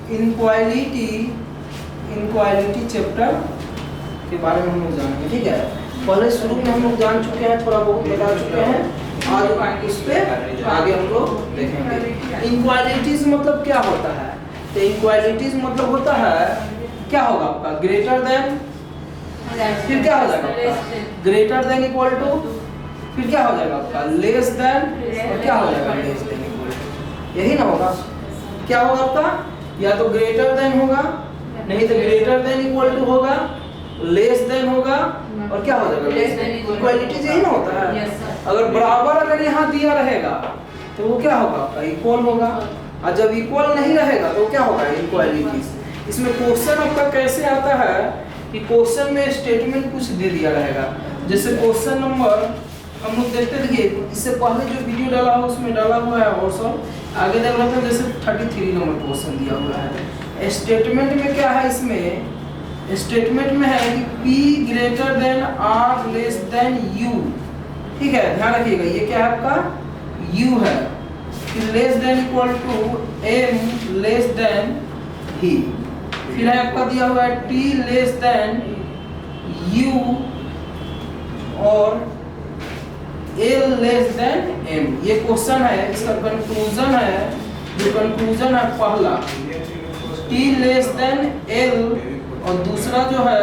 Inequality chapter के बारे में हम लोग जानेंगे। ठीक है, पहले शुरू में हम लोग जान चुके हैं, थोड़ा बहुत बता चुके हैं, आज इस पे आगे हम लोग देखेंगे। इनक्वालिटीज मतलब क्या होता है? तो इनक्वालिटीज मतलब होता है, क्या होगा आपका ग्रेटर देन, फिर क्या हो जाएगा आपका ग्रेटर देन इक्वल टू, फिर क्या हो जाएगा आपका लेस देन, और क्या हो जाएगा लेस देन इक्वल टू, यही ना होगा। क्या होगा आपका, या तो ग्रेटर देन होगा, नहीं तो ग्रेटर देन इक्वल टू होगा, लेस देन होगा, और क्या हो जाएगा लेस देन। इक्वालिटीज यही ना होता है। अगर बराबर अगर यहाँ दिया रहेगा तो वो क्या होगा आपका इक्वल होगा, और जब इक्वल नहीं रहेगा तो क्या होगा इनक्वालिटीज। इसमें क्वेश्चन आपका कैसे आता है कि क्वेश्चन में स्टेटमेंट कुछ दे दिया रहेगा, जैसे क्वेश्चन नंबर हम लोग देखते थे, इससे पहले जो वीडियो डाला हुआ उसमें डाला हुआ है, और सब आगे देख रहे थे, जैसे 33 नंबर क्वेश्चन दिया हुआ है। स्टेटमेंट में क्या है, इसमें स्टेटमेंट में है कि P greater than R less than U। ठीक है, ध्यान रखिएगा, ये क्या है आपका U है, फिर less than equal to M less than ही, फिर है आपका दिया हुआ है T लेस देन U और L लेस देन M। ये क्वेश्चन है, इसका कंक्लूजन है, जो कंक्लूजन है पहला T लेस देन L और दूसरा जो है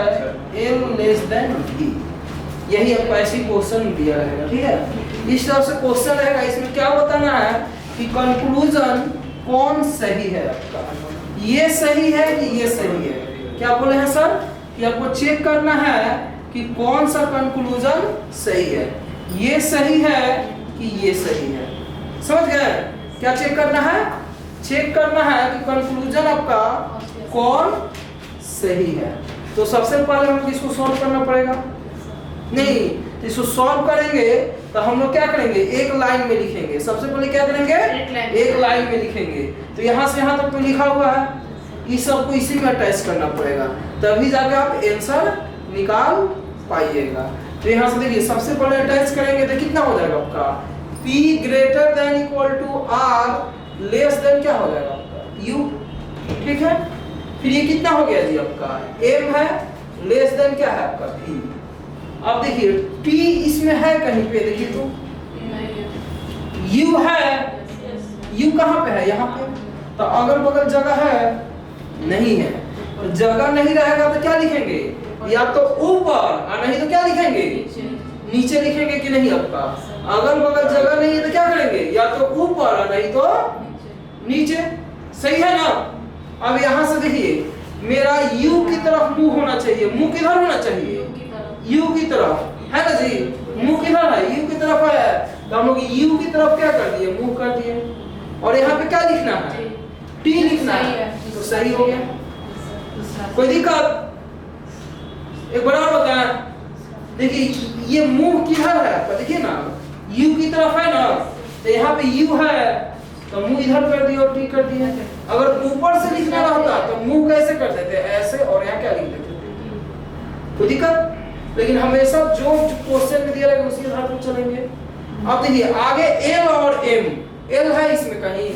L लेस देन V। यही आपको ऐसी क्वेश्चन दिया रहेगा। ठीक है, इस तरह से क्वेश्चन रहेगा। इसमें क्या बताना है कि कंक्लूजन कौन सही है आपका, ये सही है कि ये सही है। क्या बोले हैं सर कि आपको चेक करना है कि कौन सा कंक्लूजन सही है, ये सही है कि ये सही है। समझ गए? क्या चेक करना है? चेक करना है कि कंक्लूजन आपका कौन सही है। तो सबसे पहले हम इसको सॉल्व करना पड़ेगा। नहीं, इसको सॉल्व करेंगे तो हम लोग क्या करेंगे, एक लाइन में लिखेंगे। सबसे पहले क्या करेंगे, एक लाइन में लिखेंगे। तो यहाँ से यहाँ तक तो लिखा हुआ है, इस सब को इसी में अटैच करना पड़ेगा, तभी जाके आप आंसर निकाल पाइएगा। तो यहाँ से देखिए, सबसे पहले अटैच करेंगे तो कितना हो जाएगा आपका P greater than equal to R less than क्या हो जाएगा आपका U। ठीक है, फिर ये कितना हो गया जी आपका M है, लेस देन क्या है आपका V। अब देखिए T इसमें है कहीं पे, देखिए तो U है, U कहाँ पे है, यहाँ पे, तो अगल बगल जगह है नहीं है, तो जगह नहीं रहेगा तो क्या लिखेंगे, या तो ऊपर और नहीं तो क्या लिखेंगे नीचे लिखेंगे कि नहीं आपका। अगल बगल जगह नहीं है तो क्या करेंगे, या तो ऊपर और नहीं तो नीचे। सही है ना? अब यहाँ से देखिए, मेरा U की तरफ मुंह होना चाहिए। मुंह किधर होना चाहिए, U की तरफ है ना जी, मुंह किधर है, U की तरफ है, तो हम लोग U की तरफ क्या कर दिए, मुंह कर दिए। और यहाँ पे क्या लिखना है, T लिखना है, तो सही हो गया। कोई दिक्कत? एक बड़ा होता है, देखिए ये मुंह किधर है आपका, देखिए ना U की तरफ है ना, तो यहाँ पे U है तो मुंह इधर कर दिए और T कर दिए। अगर ऊपर से लिखना रहता तो मुंह कैसे कर देते, ऐसे, और यहाँ क्या लिख देते, कोई दिक्कत? लेकिन हमेशा जो क्वेश्चन में दिया रहेगा उसी आधार पर चलेंगे। अब देखिए आगे L और M, L है इसमें कहीं,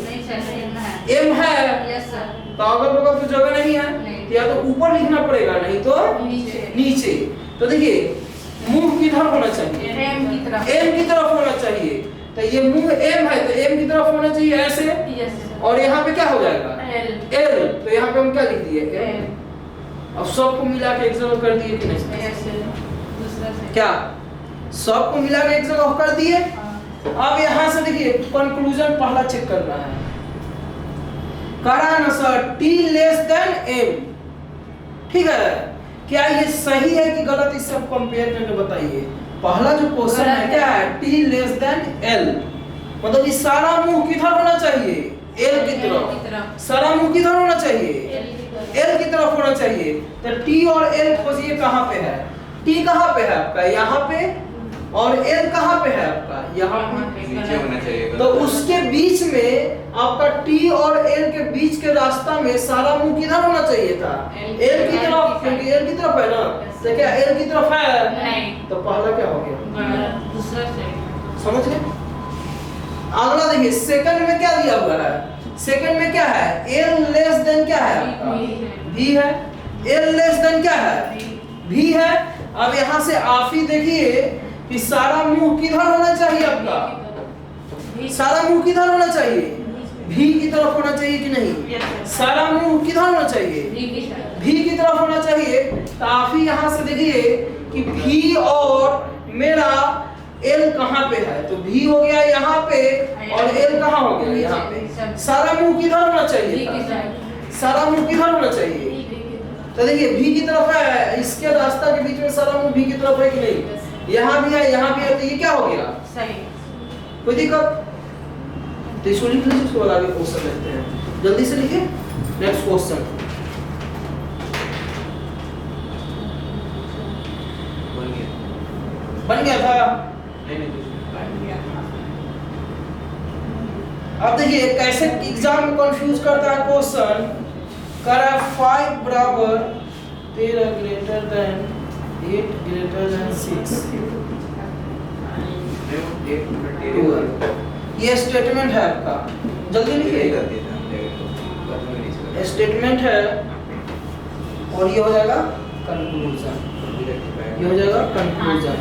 M है, तो अगल बगल तो जगह नहीं है, या तो ऊपर लिखना पड़ेगा नहीं तो नीचे। तो देखिए मुंह किधर होना चाहिए, M की तरफ होना चाहिए। तो ये मुंह M है तो M की तरफ होना चाहिए ऐसे, और यहाँ पे क्या हो जाएगा L, तो यहाँ पे हम क्या लिख दिए L। अब सबको मिला के एक जगह कर दिए कि नहीं, क्या सबको मिला के एक जगह कर दिए। अब यहाँ से देखिए कंक्लूजन पहला चेक करना है, करा ना sir T less than M। ठीक है, क्या ये सही है कि गलत, इससे आप कंपेयर करके बताइए। पहला जो क्वेश्चन है क्या है, T लेस देन L, मतलब ये सारा मुंह किधर होना चाहिए, L की तरफ। सारा मुंह किधर होना चाहिए, L की तरफ होना चाहिए। तो T और L खोजिए कहाँ पे है, T कहाँ पे है आपका यहाँ पे, और L कहाँ पे है आपका यहाँ पे, नीचे होना चाहिए। तो उसके बीच में आपका T और L के बीच के रास्ता में सारा मुंह किधर होना चाहिए था, L की तरफ, क्योंकि L की तरफ है ना। तो क्या L की तरफ है नहीं, तो पहला क्या हो गया, दूसरा। समझ गए? अगला देखिए सेकंड में क्या दिया हुआ है, सेकंड में क्या है, एल लेस देन क्या है आपका, भी है। एल लेस देन क्या है, भी है। अब यहाँ से आप ही देखिए कि सारा मुंह किधर होना चाहिए आपका, सारा मुंह किधर होना चाहिए, भी की तरफ होना चाहिए कि नहीं, सारा मुंह किधर होना चाहिए, भी की तरफ होना चाहिए। तो आप ही यहाँ से देखिए कि भी और मेरा एल कहाँ पे है, तो भी हो गया यहाँ पे और एल कहाँ हो गया यहाँ पे। सारा मुंह किधर होना चाहिए था? सारा मुंह किधर होना चाहिए, तो देखिए भी की तरफ है, इसके रास्ता के बीच में सारा मुंह भी की तरफ है कि नहीं, यहाँ भी है यहाँ भी है, तो ये क्या हो गया सही, कोई दिक्कत। तो इसको लिख लीजिए, उसके बाद आगे क्वेश्चन देखते हैं, जल्दी से लिखिए। नेक्स्ट क्वेश्चन बन गया था, अब देखिए कैसे एग्जाम में कंफ्यूज करता है क्वेश्चन। कर 5 बराबर 13 ग्रेटर देन 8 ग्रेटर देन 6, ये स्टेटमेंट है आपका, जल्दी लिखिए। स्टेटमेंट है और ये हो जाएगा कंक्लूजन, ये हो जाएगा कंक्लूजन।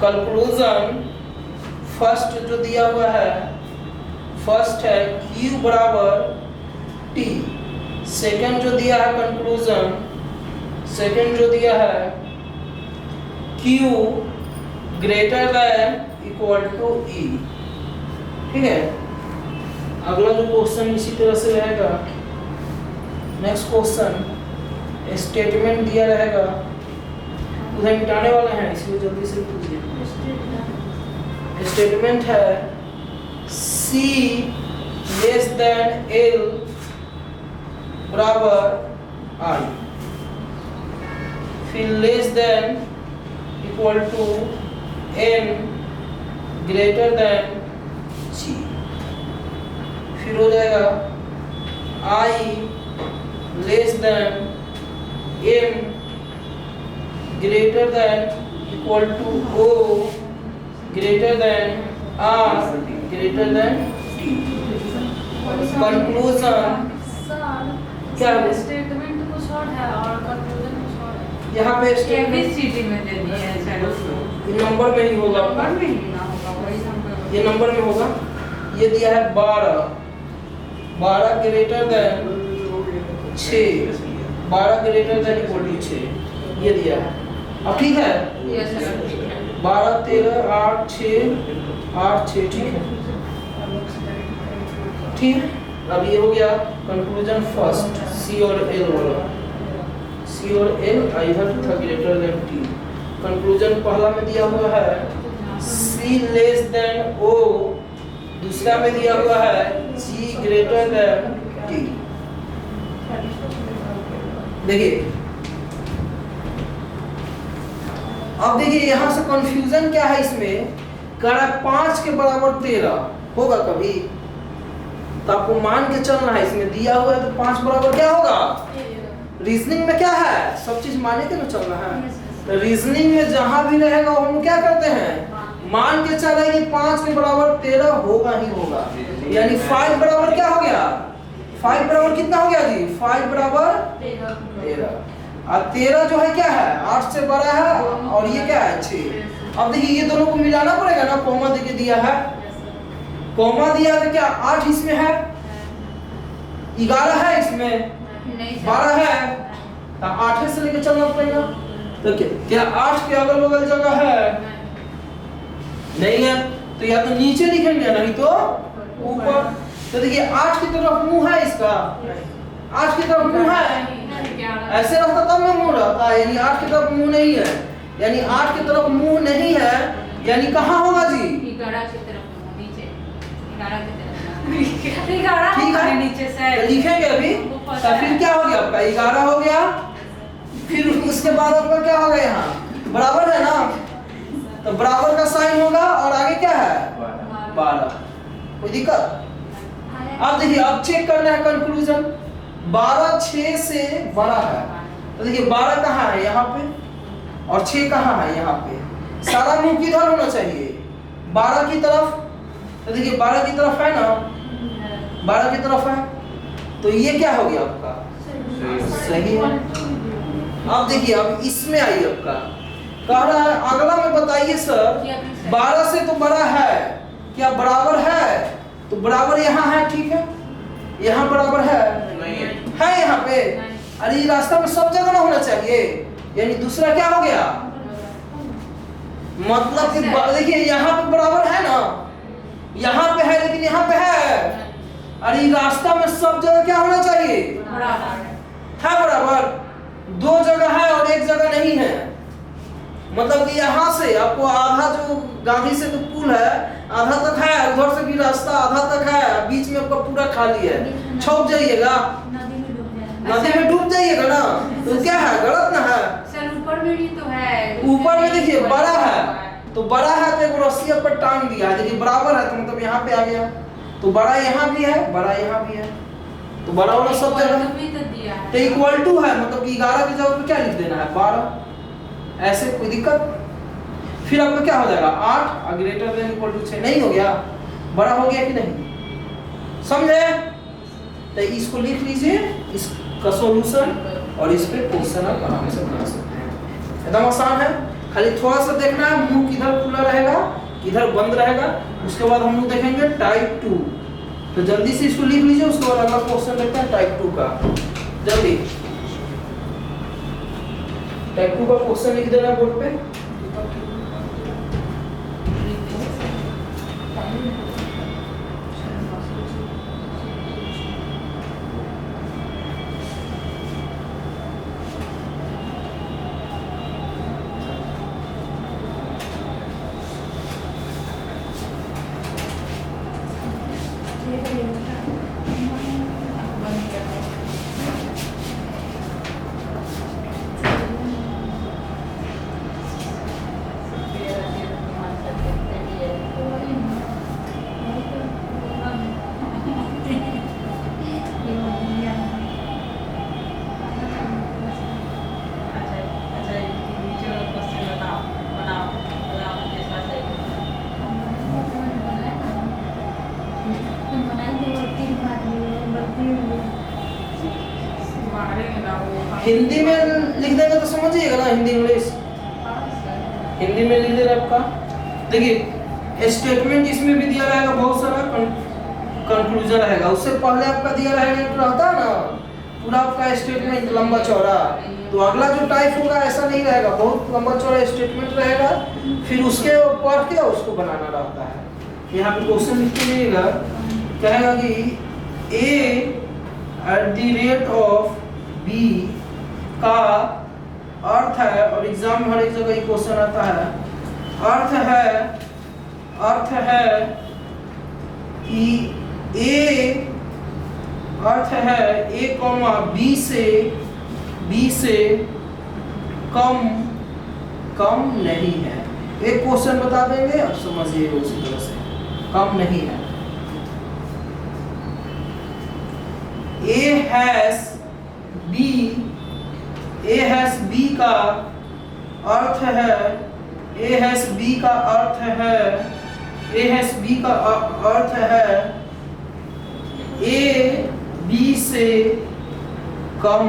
कंक्लूजन फर्स्ट जो दिया हुआ है, फर्स्ट है Q बराबर T, सेकंड जो दिया है कंक्लूजन, सेकंड जो दिया है Q greater than equal to E, ठीक है। अगला जो क्वेश्चन इसी तरह से रहेगा। नेक्स्ट क्वेश्चन स्टेटमेंट दिया रहेगा, उधर मिटाने वाले हैं इसलिए जल्दी से कीजिए। स्टेटमेंट है C लेस देन L बराबर I, फिर less than equal to N greater than G, फिर हो जाएगा I less than M greater than equal to O greater than R greater than T। Conclusion क्या है, स्टेटमेंट कुछ और है और कंक्लूजन कुछ और है। यहाँ पे एबीसीडी में दे दिया है सर, ये नंबर में ही होगा, नंबर में ही ना होगा, वही नंबर, ये नंबर में होगा। ये दिया है 12, 12 greater than 6, 12 greater than equal to 6, ये दिया है। अब ठीक है, यस सर, 12 13 8 6 8 6, ठीक है, ठीक। अब ये हो गया कंक्लूजन फर्स्ट C और L वाला, C और L आइदर था ग्रेटर देन T। कंक्लूजन पहला में दिया हुआ है C लेस देन O, दूसरा में दिया हुआ है G ग्रेटर देन T। देखिए अब देखिए यहाँ से कंफ्यूजन क्या है इसमें, कड़ा 5 के बराबर 13 होगा कभी, तो आपको मान के चलना है, इसमें दिया हुआ है तो 5 बराबर क्या होगा, रीजनिंग में क्या है, सब चीज माने के ना चलना है। तो रीजनिंग में जहां भी रहेगा हम क्या करते हैं, मान के चल रहे 5 के बराबर 13 होगा ही होगा, यानी 5 बराबर क्या हो गया, 5 बराबर कितना हो गया जी, 5 बराबर 13, और 13 जो है क्या है 8 से बड़ा है, और ये क्या है 6। अब देखिए ये दोनों को मिलाना पड़ेगा ना, कॉमा देके दिया है, कॉमा दिया तो क्या 8 इसमें है, 11 है इसमें, 12 है, तो 8 से लेके चलना पड़ेगा। तो क्या 8 के अगल बगल जगह है, नहीं है, तो या तो नीचे लिखेंगे नहीं तो ऊपर। तो देखिए 8 की तरफ मुंह है इसका, 8 की तरफ मुंह है, ऐसे रहता तब ना मुंह रहता है, यानी 8 की तरफ मुंह नहीं है, यानी 8 की तरफ मुंह नहीं है, यानी कहाँ होगा जी, 11 की तरफ नीचे, 11 की तरफ 11 ठीक है नीचे से तो लिखेंगे अभी। तो फिर क्या हो गया आपका 11 हो गया, फिर उसके बाद आपका क्या होगा, यहाँ बराबर है ना, तो बराबर का साइन होगा और आगे क्या है 12, कोई दिक्कत। अब देखिए अब चेक करना है कंक्लूजन, 12 6 से बड़ा है, तो देखिए 12 कहाँ है यहाँ पे और 6 कहाँ है यहाँ पे, सारा मुंह किधर होना चाहिए 12 की तरफ, तो देखिए 12 की तरफ है ना, 12 की तरफ है, तो ये क्या हो गया आपका सही है। अब देखिए अब इसमें आई आपका कह रहा है अगला में बताइए सर 12 से तो बड़ा है क्या बराबर है, तो बराबर यहाँ है ठीक है, यहाँ बराबर है है यहाँ पे। अरे ये रास्ता में सब जगह ना होना चाहिए, यानी दूसरा क्या हो गया मतलब कि देखिए यहाँ पे बराबर है ना, यहाँ पे है लेकिन यहाँ पे है। अरे रास्ता में सब जगह क्या होना चाहिए है बराबर, दो जगह है और एक जगह नहीं है। मतलब कि यहाँ से आपको आधा जो गांधी से तो पुल है आधा तक है, उधर से भी रास्ता आधा तक है, बीच में आपका पूरा खाली है, छौक जाइएगा नदी में डूब जाइएगा ना, तो क्या है गलत ना है। सर ऊपर में भी तो है, ऊपर में देखिए बड़ा है, तो बड़ा है तो एक रस्सी पर टांग दिया है, देखिए बराबर है तो मतलब यहाँ पे आ गया, तो बड़ा यहाँ भी है बड़ा यहाँ भी है, तो बड़ा वाला सब जगह तो इक्वल टू है, मतलब कि 11 की जगह पे क्या लिख देना है 12, ऐसे कोई दिक्कत। फिर आपका क्या हो जाएगा 8 और ग्रेटर देन इक्वल टू 6 नहीं हो गया, बड़ा हो गया कि नहीं समझे। तो इसको लिख लीजिए इसका सॉल्यूशन और इस पे क्वेश्चन आप आराम से बना सकते हैं, एकदम आसान है। खाली थोड़ा सा देखना है मुंह किधर खुला रहेगा किधर बंद रहेगा, उसके बाद हम लोग देखेंगे टाइप 2। तो जल्दी से इसको लिख लीजिए, उसके बाद अगला क्वेश्चन देखते हैं टाइप 2 का। जल्दी टाइप 2 का क्वेश्चन लिख देना बोर्ड पे। हिंदी में लिख देंगे तो समझिएगा ना, हिंदी इंग्लिश हिंदी में लिख देना आपका। देखिए स्टेटमेंट इसमें भी दिया रहेगा बहुत सारा, कंक्लूजन रहेगा, उससे पहले आपका दिया रहेगा तो रहता है ना पूरा आपका स्टेटमेंट लंबा चौड़ा। तो अगला जो टाइप होगा ऐसा नहीं रहेगा, बहुत लंबा चौड़ा स्टेटमेंट रहेगा, फिर उसके पढ़ के उसको बनाना रहता है। यहाँ पे क्वेश्चन लिख के लिखिएगा, कहेगा कि a@b का अर्थ है, और एग्जाम में हर एक जगह ये क्वेश्चन आता है, अर्थ है कि a अर्थ है a, b से कम नहीं है। एक क्वेश्चन बता देंगे अब समझिएगा उसी तरह से, कम नहीं है। a has b का अर्थ है, a has b का अर्थ है, a has b का अर्थ है a b से कम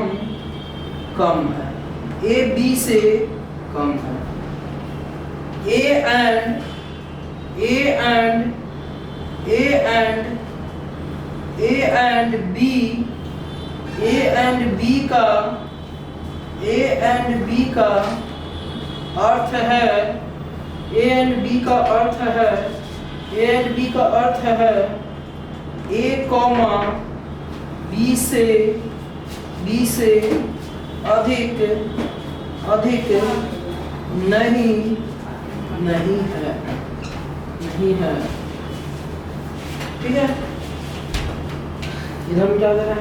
है, a b से कम है। A and B का अर्थ है, A and B का अर्थ है, A and B का अर्थ है A, B से अधिक नहीं है। ठीक है, इधर भी क्या दे रहा है?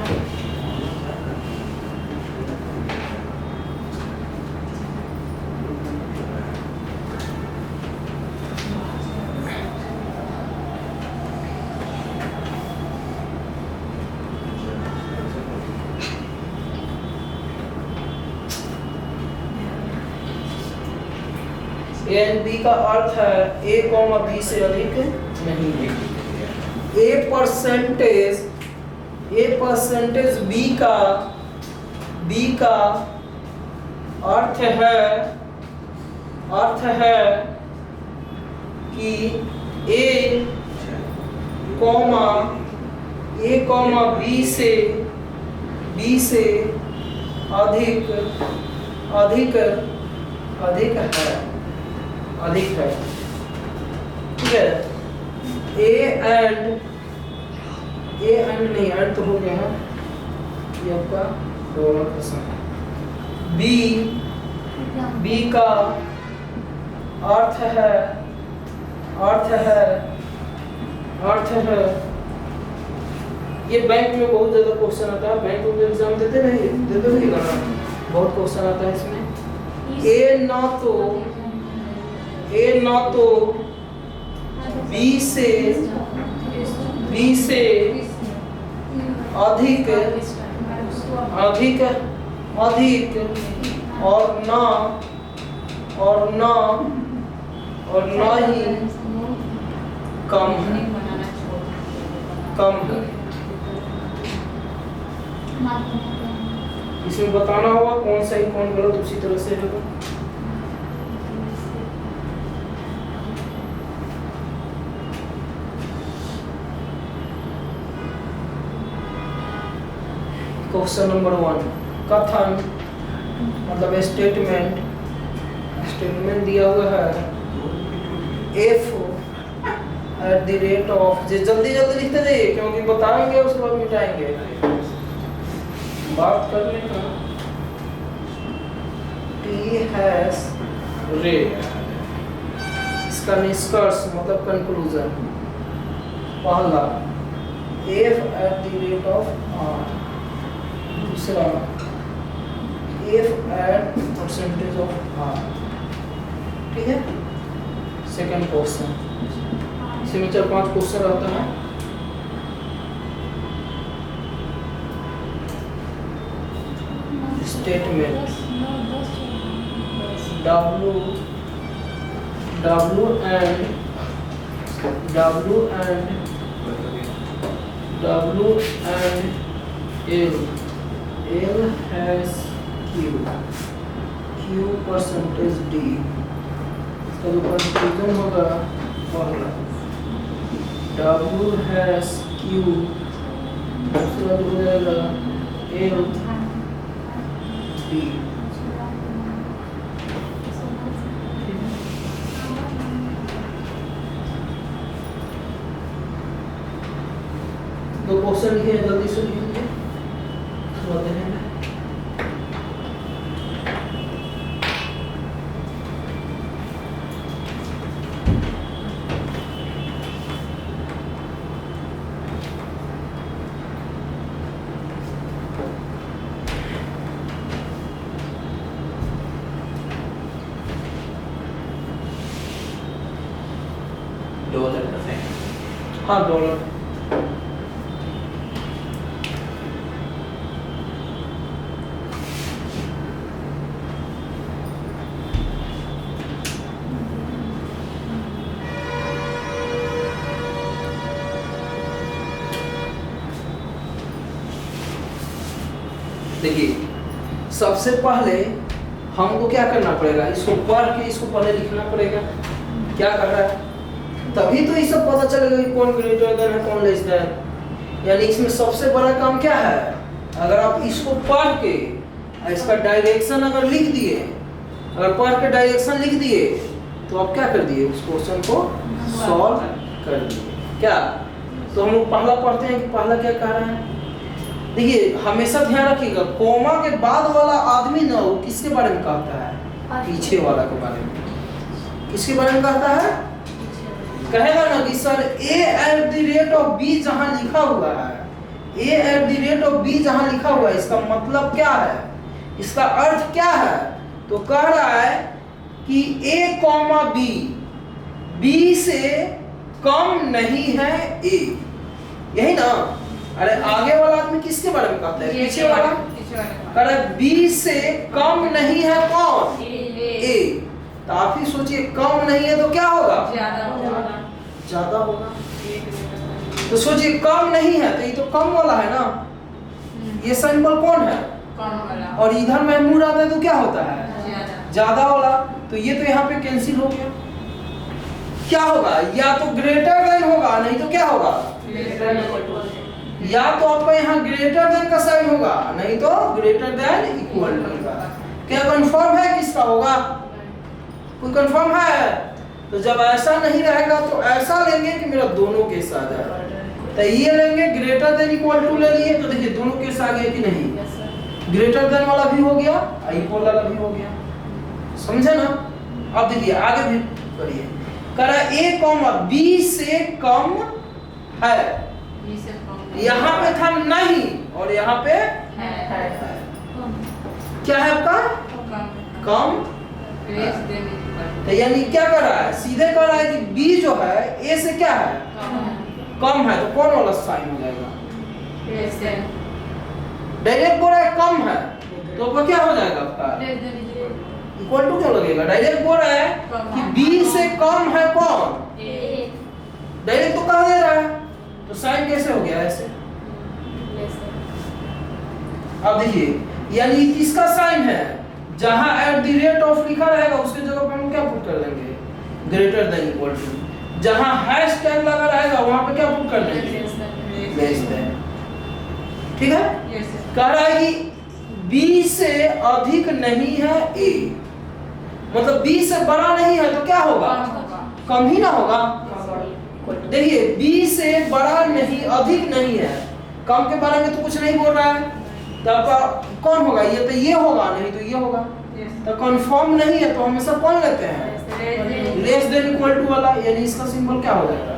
A and B का अर्थ है A, B से अधिक नहीं है। A ए परसेंटेज बी का अर्थ है कि ए कॉमा बी से अधिक है, ठीक है। ए एंड नहीं, एंड तो हो गया है, ये आपका डॉलर क्वेश्चन है। बी का अर्थ है ये बैंक में बहुत ज्यादा क्वेश्चन आता है, बैंक में एग्जाम देते रहिएगा ना, बहुत क्वेश्चन आता है इसमें। ए ना तो बी से अधिक और ना ही कम है। इसमें बताना होगा कौन सही कौन गलत, उसी तरह से होगा। क्वेश्चन नंबर 1, कथन मतलब स्टेटमेंट दिया हुआ है f@, जल्दी लिखते जाइए क्योंकि बताएंगे उसके बाद मिटाएंगे, बात करने का। T has read, इसका निष्कर्ष मतलब कंक्लूजन। पहला f@r, दूसरा f@%r, ठीक है। सेकंड क्वेश्चन, इसमें 4-5 क्वेश्चन रहता है। Statement W and L has Q percentage D, इसका जो कंक्लूजन होगा पहला W has Q, दूसरा जो हो जाएगा L D। दो क्वेश्चन लिखे हैं, जल्दी से लिखिए, सुनाते हैं। हाँ, डॉलर। देखिए, सबसे पहले हमको क्या करना पड़ेगा, इसको पढ़ के इसको पहले लिखना पड़ेगा क्या कर रहा है, तभी तो ये सब पता चलेगा कि कौन ग्रेटर देन है कौन लेस देन। यानी इसमें सबसे बड़ा काम क्या है, अगर आप इसको पढ़ के इसका डायरेक्शन अगर लिख दिए, अगर पढ़ के डायरेक्शन लिख दिए तो आप क्या कर दिए, उस क्वेश्चन को सॉल्व कर दिए। क्या तो हम लोग पहला पढ़ते हैं कि पहला क्या कह रहे हैं। देखिए, हमेशा ध्यान रखिएगा, कोमा के बाद वाला आदमी ना हो किसके बारे में कहता है, पीछे वाला के बारे में। किसके बारे में कहता है, कहेगा ना कि सर a@b जहां लिखा हुआ है, a@b जहां लिखा हुआ है, इसका मतलब क्या है, इसका अर्थ क्या है। तो कह रहा है कि a, b से कम नहीं है a, यही ना। अरे आगे वाला आदमी किसके बारे में कहता है, पीछे वाला। अरे b से कम नहीं है कौन, a। तो आप ही सोचिए, कम नहीं है तो क्या होगा, ज्यादा होगा। तो सोचिए कम नहीं है तो ये तो कम वाला है ना, ये सिंबल कौन है, कौन वाला, और इधर में मूड आता है तो क्या होता है, ज्यादा, ज्यादा वाला। तो ये तो यहाँ पे कैंसिल हो गया। क्या होगा, या तो ग्रेटर देन होगा, नहीं तो क्या होगा, या तो आपका यहाँ ग्रेटर देन का साइन होगा, नहीं तो ग्रेटर देन इक्वल टू का। क्या कंफर्म है किसका होगा, कोई कंफर्म है? तो जब ऐसा नहीं रहेगा तो ऐसा लेंगे कि मेरा दोनों केस आ जाए। तो ये लेंगे ग्रेटर देन इक्वल टू ले लिए, तो देखिए दोनों केस आ गए कि नहीं, ग्रेटर देन वाला भी हो गया, इक्वल वाला भी हो गया, समझे ना। अब देखिए आगे भी करिए, कह रहा है a कॉमा b से कम है, यहाँ पे था नहीं और यहाँ पे है। क्या है आपका, कम। तो यानी क्या कर रहा है, सीधे कर रहा है कि b जो है a से क्या है, कम है, तो कौन वाला साइन हो जाएगा, डायरेक्ट बोल रहा है कम है, तो वो क्या हो जाएगा आपका, इक्वल टू क्यों लगेगा, डायरेक्ट बोल रहा है कि b से कम है कौन, डायरेक्ट तो कह दे रहा है, तो साइन कैसे हो गया ऐसे। अब देखिए यानी किसका साइन है, जहां एट द रेट ऑफ लिखा रहेगा उसके जगह पे हम क्या पुट कर देंगे, ग्रेटर देन इक्वल टू। जहां हैश टैग लगा रहेगा वहां पे क्या पुट कर देंगे, लेस देन। ठीक है, कह रहा है कि b से अधिक नहीं है a, मतलब b से बड़ा नहीं है तो क्या होगा, कम ही ना होगा। देखिए b से बड़ा नहीं, अधिक नहीं है, कम के बारे में तो कुछ नहीं बोल रहा है, तो आपका कौन होगा, ये तो ये होगा, नहीं तो ये होगा। तो कंफर्म नहीं है तो हमेशा कौन लेते हैं, लेस देन इक्वल टू वाला, यानी इसका सिंबल क्या हो जाएगा,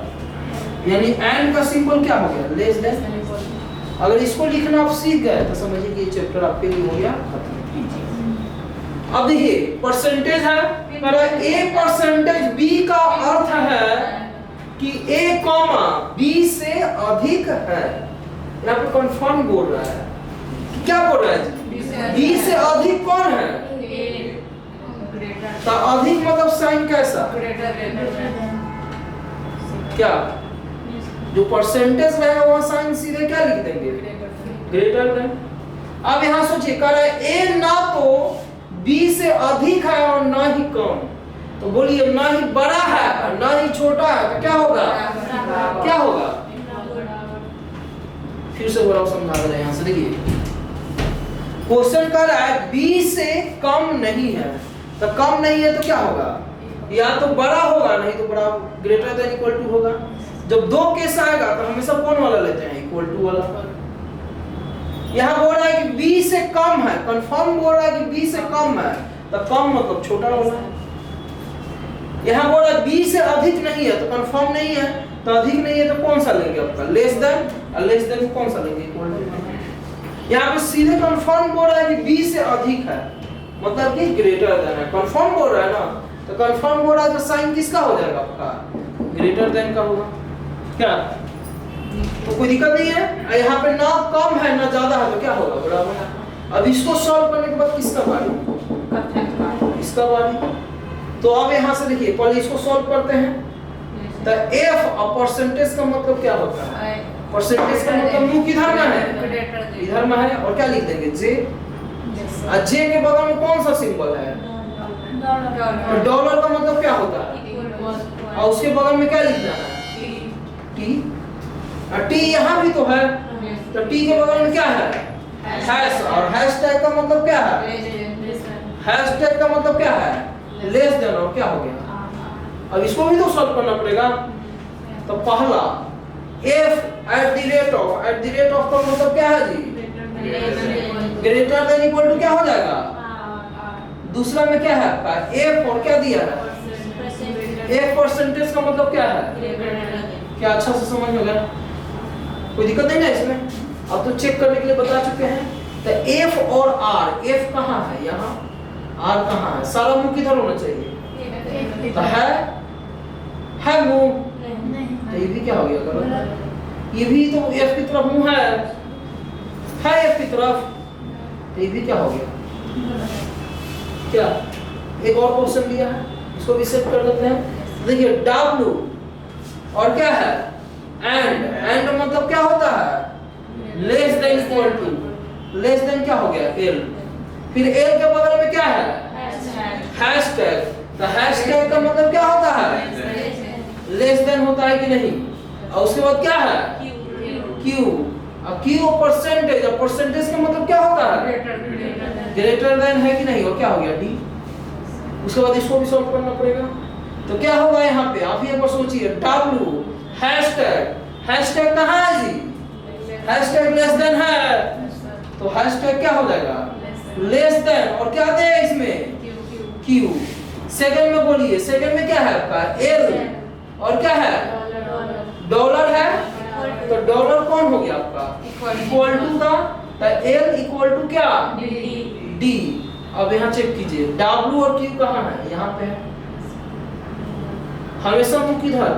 यानी एंड का सिंबल क्या हो गया, लेस देन। अगर इसको लिखना आप सीख गए तो समझिए कि ये चैप्टर आपके लिए हो गया खत्म। अब देखिए परसेंटेज है, पर a परसेंटेज b का अर्थ है कि a कॉमा b से अधिक है। यहाँ पे कंफर्म बोल रहा है, क्या बोल रहा है, b से अधिक कौन है, तो अधिक मतलब साइन कैसा, क्या जो परसेंटेज रहेगा वहां साइन सीधे क्या लिख देंगे, ग्रेटर देन। अब यहाँ सोचिए कह रहा है a ना तो b से अधिक है और ना ही कम, तो बोलिए ना ही बड़ा है और ना ही छोटा है, तो क्या होगा, क्या होगा, फिर से बोला समझा दे रहे हैं। यहाँ से देखिए क्वेश्चन कर रहा है b से कम नहीं है, तो कम नहीं है तो क्या होगा, या तो बड़ा होगा नहीं तो बड़ा, ग्रेटर देन इक्वल टू होगा। जब दो केस आएगा तो हमेशा कौन वाला लेते हैं, इक्वल टू वाला। यहाँ बोल रहा है कि b से कम है, कंफर्म बोल रहा है कि b से कम है, तो कम मतलब छोटा वाला। यहाँ बोल रहा है b से अधिक नहीं है, तो कंफर्म नहीं है, तो अधिक नहीं है तो कौन सा लेंगे आपका, लेस देन, और लेस देन कौन सा लेंगे, इक्वल टू। यहाँ पे सीधे कंफर्म बोल रहा है कि b से अधिक है, मतलब कि ग्रेटर देन है, कंफर्म बोल रहा है ना, तो कंफर्म बोल रहा है तो साइन किसका हो जाएगा आपका, ग्रेटर देन का होगा। क्या, तो कोई दिक्कत नहीं है। यहाँ पे ना कम है ना ज्यादा है तो क्या होगा, बराबर है। अब इसको सॉल्व करने के बाद किसका बारी, इसका बारी। तो अब यहाँ से देखिए पहले इसको सॉल्व करते हैं। तो f और परसेंटेज का मतलब क्या होता है, परसेंटेज का मतलब मुंह किधर में है, इधर में है, और क्या लिख देंगे j, और j के बगल में कौन सा सिंबल है, तो डॉलर का मतलब क्या होता है, और उसके बगल में क्या लिखना है, t, और t यहाँ भी तो है, तो t के बगल में क्या है, हैश, और हैश टैग का मतलब क्या है, हैश टैग का मतलब क्या है, लेस देन, और क्या हो गया। अब इसको भी तो सॉल्व करना पड़ेगा। तो पहला f at the rate of का मतलब क्या है जी, ग्रेटर देन इक्वल टू क्या हो जाएगा, दूसरा में क्या है आपका f, और क्या दिया है, f परसेंटेज का मतलब क्या है, क्या अच्छा से समझ में गया, कोई दिक्कत नहीं ना इसमें। अब तो चेक करने के लिए बता चुके हैं। तो f और r, f कहाँ है यहाँ, r कहाँ है, सारा मुंह किधर होना चाहिए, तो है मुंह, तो ये भी क्या हो गया गलत, ये भी तो f की तरफ मुंह है f की तरफ, तो ये भी क्या हो गया, क्या। एक और क्वेश्चन दिया है, इसको भी सेट कर लेते हैं। देखिए w और क्या है एंड मतलब क्या होता है? Less than equal to, less than क्या हो गया? एल। फिर एल के बगल में क्या है? हैशटैग। तो हैशटैग का मतलब क्या होता है? लेस देन होता है कि नहीं? और उसके बाद क्या है? क्यू। अब क्यू परसेंटेज, और परसेंटेज का मतलब क्या होता है? ग्रेटर देन है कि नहीं? और क्या हो गया? डी। उसके बाद इसको भी सॉल्व करना पड़ेगा। तो क्या होगा यहाँ पे? आप ये पर सोचिए, डब्ल्यू हैशटैग, हैशटैग कहाँ है जी? हैशटैग लेस देन है, तो हैशटैग क्या हो जाएगा? Less than. और क्या दे इसमें? क्यू। सेकंड में बोलिए, सेकंड में क्या है आपका? एल। और क्या है? डॉलर है, तो डॉलर कौन हो गया आपका? इक्वल टू का, तो एल इक्वल टू क्या? डी। अब यहाँ चेक कीजिए, डब्ल्यू और क्यू कहाँ है? यहाँ पे है। हमेशा मुख किधर?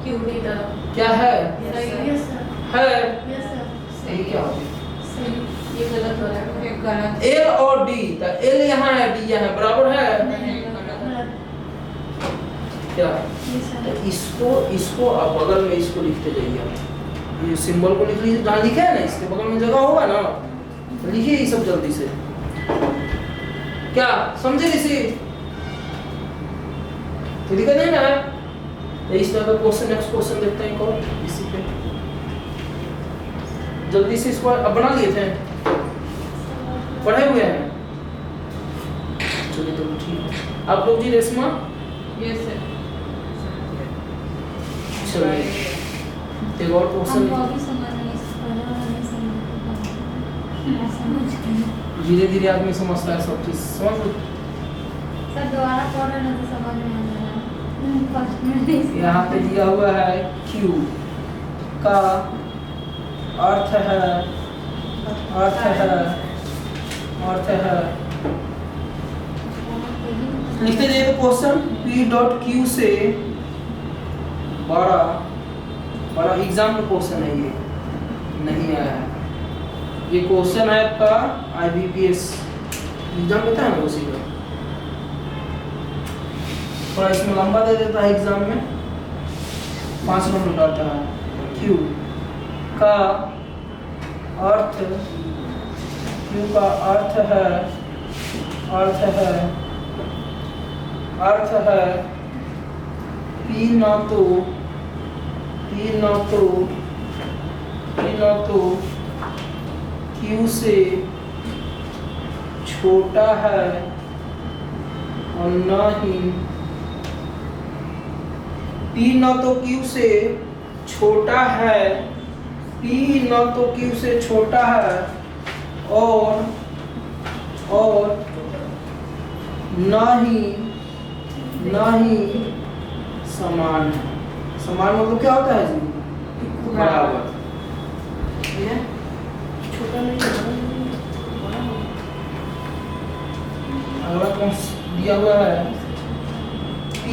क्यू की तरफ। क्या है? है। सही क्या हो गया? ये गलत हो रहा है, ये गलत। एल और डी, तो एल यहाँ है, डी यहाँ है, बराबर है क्या? तो इसको आप बगल में इसको लिखते जाइए, आप ये सिंबल को लिख लीजिए, जहाँ लिखे है ना इसके बगल में जगह होगा ना, तो लिखिए ये सब जल्दी से। क्या समझे किसी? तो दिक्कत नहीं ना? तो इस तरह का क्वेश्चन, नेक्स्ट क्वेश्चन देखते हैं कौन इसी पे। जल्दी से इसको अब बना लिए थे, पढ़े हुए हैं? चलिए तो ठीक है। आप लोग जी रेशमा? Yes sir. चलिए एक और क्वेश्चन धीरे धीरे आदमी समझता है सब चीज। समझ लो सर दोबारा पढ़ रहे हैं तो समझ में आ जाएगा। फर्स्ट में नहीं। यहाँ पे दिया हुआ है क्यू का अर्थ है, अर्थ है, अर्थ है, लिखते जाइए तो क्वेश्चन पी डॉट क्यू से बड़ा, बड़ा एग्जाम में क्वेश्चन है, ये नहीं आया है। ये क्वेश्चन है आपका IBPS एग्जाम होता है ना उसी का, थोड़ा इसमें लंबा दे देता है एग्जाम में, 5 नंबर डालता है। क्यू का अर्थ, क्यू का अर्थ है, अर्थ है, अर्थ है पी न तो, पी न तो, पी न तो क्यू से छोटा है और न ही, पी न तो क्यू से छोटा है, पी न तो क्यू से छोटा है और न ही समान है। समान मतलब क्या होता है जी? बराबर। ठीक है, छोटा नहीं बड़ा। अगला कौन दिया हुआ है? P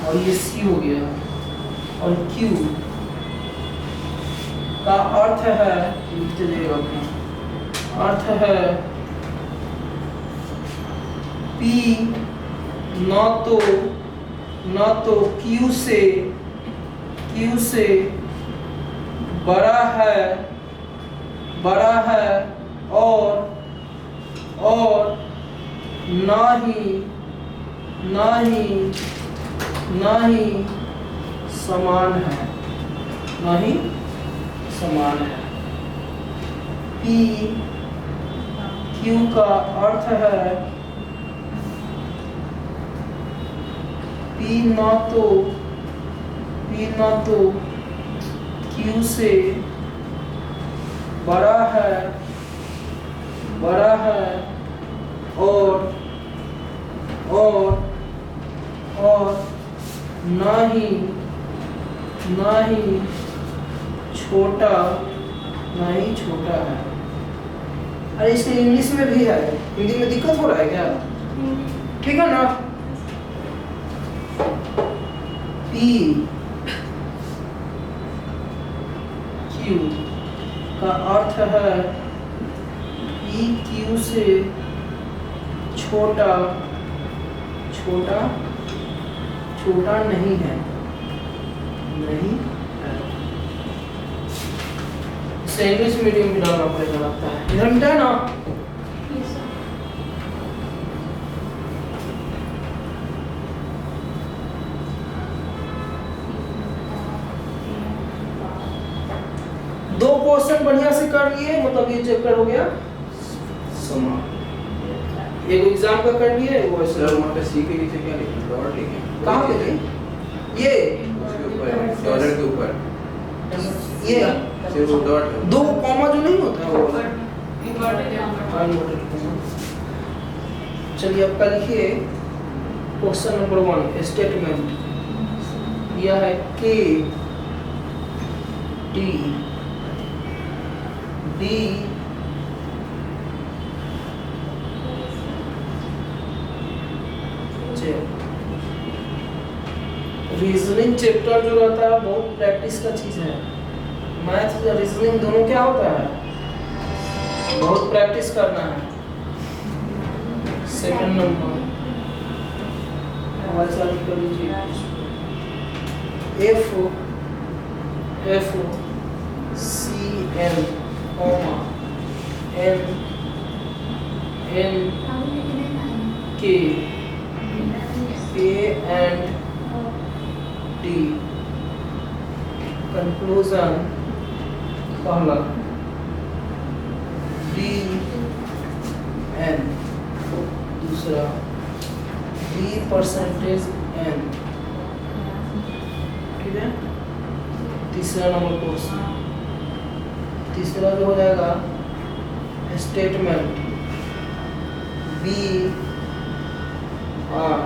और ये C हो गया, और Q का अर्थ है, लिखते जाइएगा अपना, अर्थ है P न तो Q से बड़ा है, बड़ा है और न ही समान है, न ही समान है। P Q का अर्थ है P न तो Q से बड़ा है, बड़ा है और न ही छोटा, न ही छोटा है। अरे इसके इंग्लिश में भी है, हिंदी में दिक्कत हो रहा है क्या? ठीक है ना? P Q का अर्थ है P Q से छोटा, छोटा, छोटा नहीं है, नहीं इससे इंग्लिश मीडियम भी डालना पड़ेगा लगता है। इधर मिटा है ना? Yes, sir. दो क्वेश्चन बढ़िया से कर लिए, मतलब ये चैप्टर हो गया समाप्त। एक एग्जाम का कर लिए, वो सर ऐसे वहाँ पे सी के नीचे क्या लिखे? डॉलर लिखे? कहाँ पे थे? ये उसके ऊपर डॉलर के ऊपर ये सिर्फ वो डॉट है। दो कॉमा जो नहीं होता है वो वाला। इन्वर्टेड हाँ, inverted comma। चलिए आपका लिखिए क्वेश्चन नंबर 1 स्टेटमेंट। यह है के टी डी रीजनिंग चैप्टर जो रहता है बहुत प्रैक्टिस का चीज है। मैथ और रीजनिंग दोनों क्या होता है, बहुत प्रैक्टिस करना है। सेकंड नंबर हमारे साथ कर लीजिए F C N N N के एंड डी कंक्लूजन पहला डी एन दूसरा डी परसेंटेज एन, ठीक है। तीसरा नंबर क्वेश्चन, तीसरा जो हो जाएगा स्टेटमेंट बी आर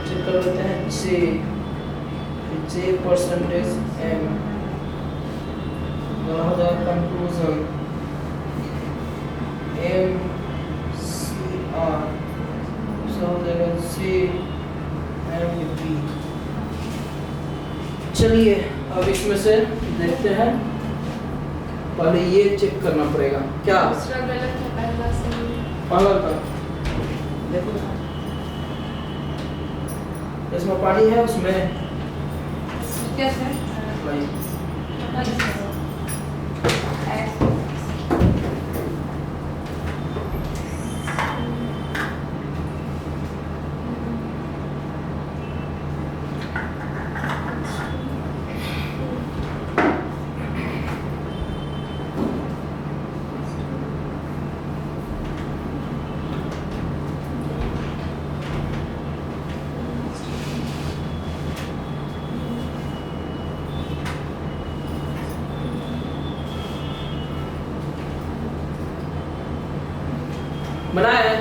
चेक कर लेते हैं जे परसेंटेज एम, हो जाएगा कंक्लूजन एम सी आर, हो जाएगा जे एम बी। चलिए अब इसमें से देखते हैं, पहले ये चेक करना पड़ेगा क्या दूसरा गलत है, पहला सही है। पहला का देखो इसमें पानी है, उसमें क्या सर? नहीं। बनाया है।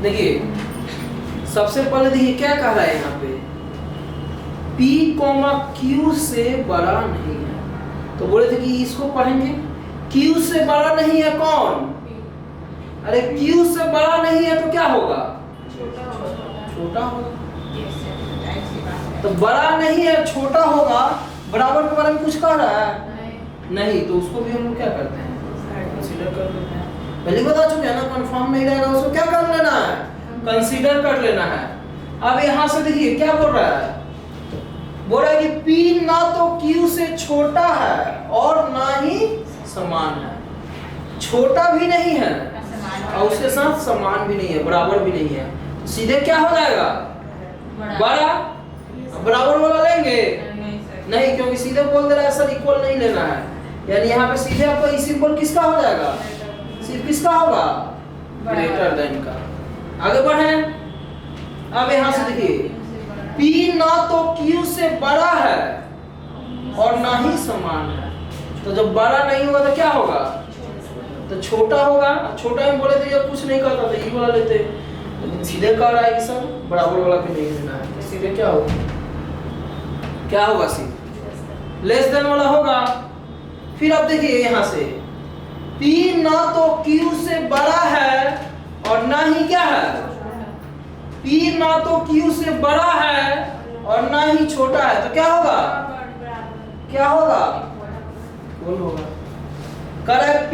देखिए सबसे पहले देखिए क्या कह रहा है यहाँ पे, P, Q से बड़ा नहीं है, तो बोले थे कि इसको पढ़ेंगे। Q से बड़ा नहीं है कौन? अरे Q से बड़ा नहीं है तो क्या होगा? छोटा होगा। तो बड़ा नहीं है छोटा होगा, बराबर के बारे में कुछ कह रहा है नहीं, तो उसको भी हम लोग क्या करते हैं, कंसीडर कर लेते हैं। पहले बता चुके हैं ना, कंफर्म नहीं रहेगा उसको क्या कर लेना है, कंसीडर कर लेना है। अब यहाँ से देखिए क्या बोल रहा है, बोल रहा है कि P ना तो Q से छोटा है और ना ही समान है, छोटा भी नहीं है और उसके साथ समान भी नहीं है, बराबर भी नहीं है, तो सीधे क्या हो जाएगा, बड़ा। बराबर वाला लेंगे नहीं, क्योंकि सीधे बोल दे रहा है सर इक्वल नहीं लेना है, यानी यहाँ पे सीधे आपका ई सिंबल किसका हो जाएगा, सिर्फ किसका होगा, ग्रेटर देन का। आगे बढ़े, अब यहाँ से देखिए P ना तो Q से बड़ा है और ना ही समान है, तो जब बड़ा नहीं होगा तो क्या होगा, तो छोटा होगा। छोटा में बोले थे जब कुछ नहीं करता तो ये वाला लेते, लेकिन सीधे कह रहा है कि सर बराबर वाला भी नहीं लेना है, तो सीधे क्या होगा, क्या होगा, सीधे लेस देन वाला होगा। फिर अब देखिए यहाँ से P ना तो Q से बड़ा है और ना ही क्या है, P ना तो Q से बड़ा है और ना ही छोटा है, तो क्या होगा, क्या होगा, इक्वल होगा। कह रहा है P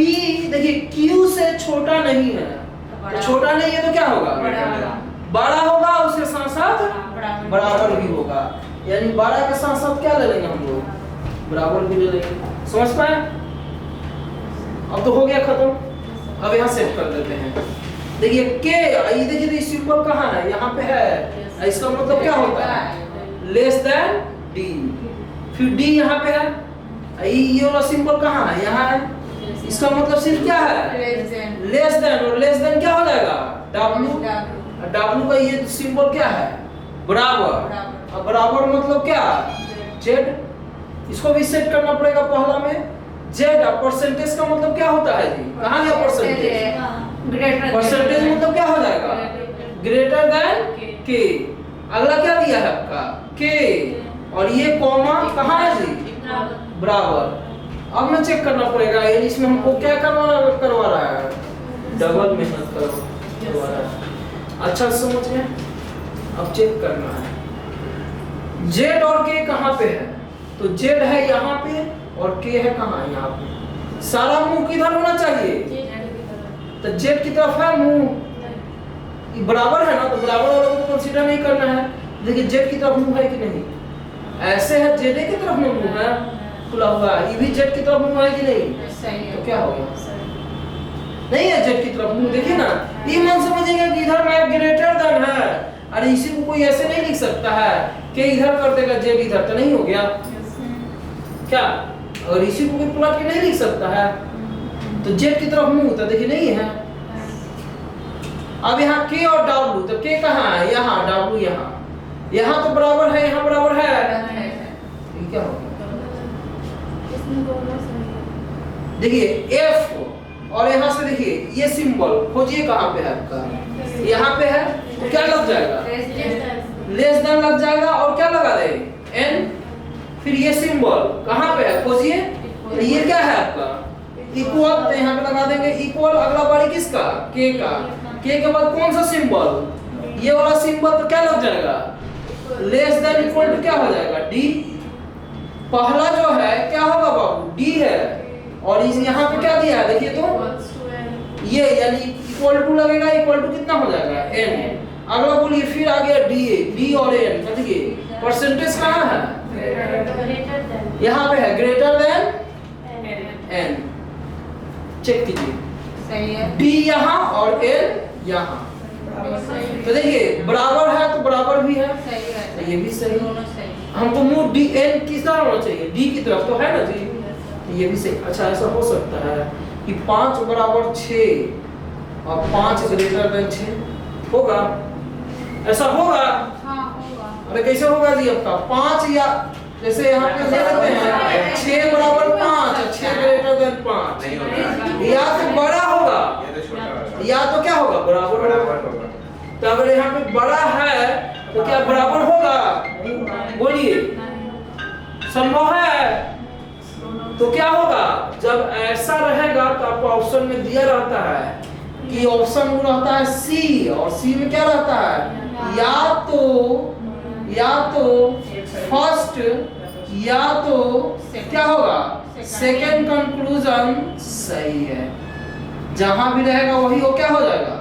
देखिए Q से छोटा नहीं है, तो छोटा नहीं है तो क्या होगा, बड़ा होगा, उसके साथ साथ बराबर भी होगा, यानी बड़ा के साथ साथ क्या ले लेंगे हम लोग, बराबर भी ले लेंगे। समझ पाए? अब तो हो गया खत्म। अब यहाँ सेट कर देते हैं। देखिए के, ये देखिए तो सिंबल कहाँ है? यहाँ पे है। इसका मतलब क्या होता है? Less then D. फिर डी यहाँ पे है। ये वाला सिंबल कहाँ है? यहाँ है। इसका मतलब सिर्फ क्या है? Less then. और लेस देन क्या हो जाएगा? डब्ल्यू। डब्ल्यू का ये सिंबल क्या है? बराबर। अब बराबर मतलब क्या? जेड। इसको भी सेट करना पड़ेगा पहला में। जेड। परसेंटेज का मतलब क्या होता है जी? कहाँ गया परसेंटेज? परसेंटेज मतलब क्या हो जाएगा? ग्रेटर देन के। अगला क्या दिया है आपका? के। और ये कॉमा कहाँ है जी? बराबर। अब मैं चेक करना पड़ेगा ये इसमें हमको क्या करवा रहा है? डबल मेहनत करवा रहा है। अच्छा समझ गए? अब चेक करना है जेड और के कहाँ पे है। तो जेड है यहाँ पे और के है कहाँ? यहाँ पे। सारा मुंह किधर होना चाहिए? तो जेड की तरफ है मुंह। बराबर है ना, तो बराबर वालों को कंसीडर नहीं करना है। देखिए जेड की तरफ मुंह है कि नहीं? ऐसे है जेड की तरफ में मुंह है खुला हुआ है। ये भी जेड की तरफ मुंह है कि नहीं? तो क्या होगा? नहीं है जेड की तरफ मुंह। देखिए ना, ये मन समझेगा कि इधर में ग्रेटर देन है। अरे इसी को कोई ऐसे नहीं लिख सकता है कि इधर कर देगा जेड इधर, तो नहीं हो गया क्या? और इसी को कोई प्लॉट के नहीं लिख सकता है। तो जेड की तरफ मुंह तो देखिए नहीं है। अब यहाँ के और डब्ल्यू, तो के कहाँ है? यहाँ। डब्ल्यू यहाँ। यहाँ तो बराबर है, यहाँ बराबर है। ये क्या होगा? देखिए एफ और यहाँ से देखिए ये सिंबल खोजिए कहाँ पे है आपका? यहाँ पे है। तो क्या लग जाएगा? लेस देन लग जाएगा। और क्या लगा दे? एन। फिर ये सिंबल कहाँ पे है? खोजिए। तो ये क्या है आपका? इक्वल। तो यहाँ पे लगा देंगे इक्वल। अगला बारी किसका? के का। के के बाद कौन सा सिंबल? ये वाला सिंबल। तो क्या लग जाएगा? लेस देन इक्वल टू क्या हो जाएगा? डी। पहला जो है क्या होगा बाबू? डी है। और इस यहाँ पे क्या दिया है? देखिए तो ये यानी इक्वल टू लगेगा। इक्वल टू कितना हो जाएगा? एन। अगला बोलिए फिर आ गया डी। डी और एन। देखिए परसेंटेज कहाँ है? यहाँ पे है ग्रेटर देन एन। चेक कीजिए। सही है। डी यहाँ और एन यहाँ। तो देखिए बराबर है तो बराबर भी है। सही है। तो ये भी सही। दोनों सही। हमको मुंह डी एन किस तरह होना चाहिए? डी की तरफ तो है ना जी। ये भी सही। अच्छा ऐसा हो सकता है कि 5 बराबर 6 और 5 ग्रेटर देन 6 होगा? ऐसा होगा? हाँ होगा। अरे कैसे होगा जी आपका? 5 या जैसे यहाँ पे दे देते हैं 6 बराबर 5 और 6 ग्रेटर देन 5। नहीं होगा। या तो बड़ा होगा ये तो छोटा होगा। या तो क्या होगा? बराबर होगा। बराबर होगा। तो अगर यहाँ पे बड़ा है तो क्या बराबर होगा? बोलिए। संभव है? तो क्या होगा? जब ऐसा रहेगा तो आपको ऑप्शन में दिया रहता है कि ऑप्शन में रहता है सी। और सी में क्या रहता है? या तो फर्स्ट या तो क्या होगा? सेकेंड कंक्लूजन सही है। जहां भी रहेगा वही वो क्या हो जाएगा?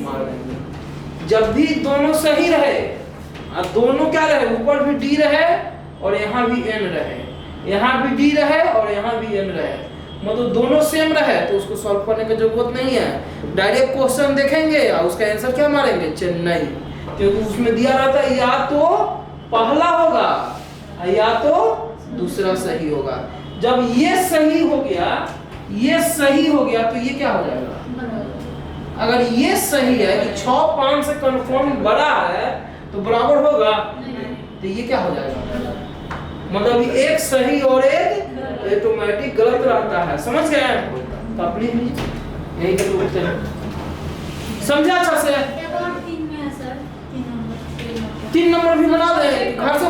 मार देंगे। जब भी दोनों सही रहे और दोनों क्या रहे? ऊपर भी डी रहे और यहाँ भी एन रहे, यहाँ भी डी रहे और यहाँ भी एन रहे, मतलब दोनों सेम रहे तो उसको सॉल्व करने की जरूरत नहीं है। डायरेक्ट क्वेश्चन देखेंगे और उसका आंसर क्या मारेंगे? चेन्नई। क्योंकि उसमें दिया रहता है या तो पहला होगा या तो दूसरा सही होगा। जब ये सही हो गया, ये सही हो गया तो ये क्या हो जाएगा? अगर ये सही है कि 6-5 से कंफर्म बड़ा है तो बराबर होगा, तो ये क्या हो जाएगा? मतलब एक सही और एक ऑटोमेटिक गलत रहता है। समझ गए? तो आप लिख लीजिए यही का उत्तर। समझा अच्छा से? 3 में है सर। 3 नंबर 3 नंबर भी बना दें घर से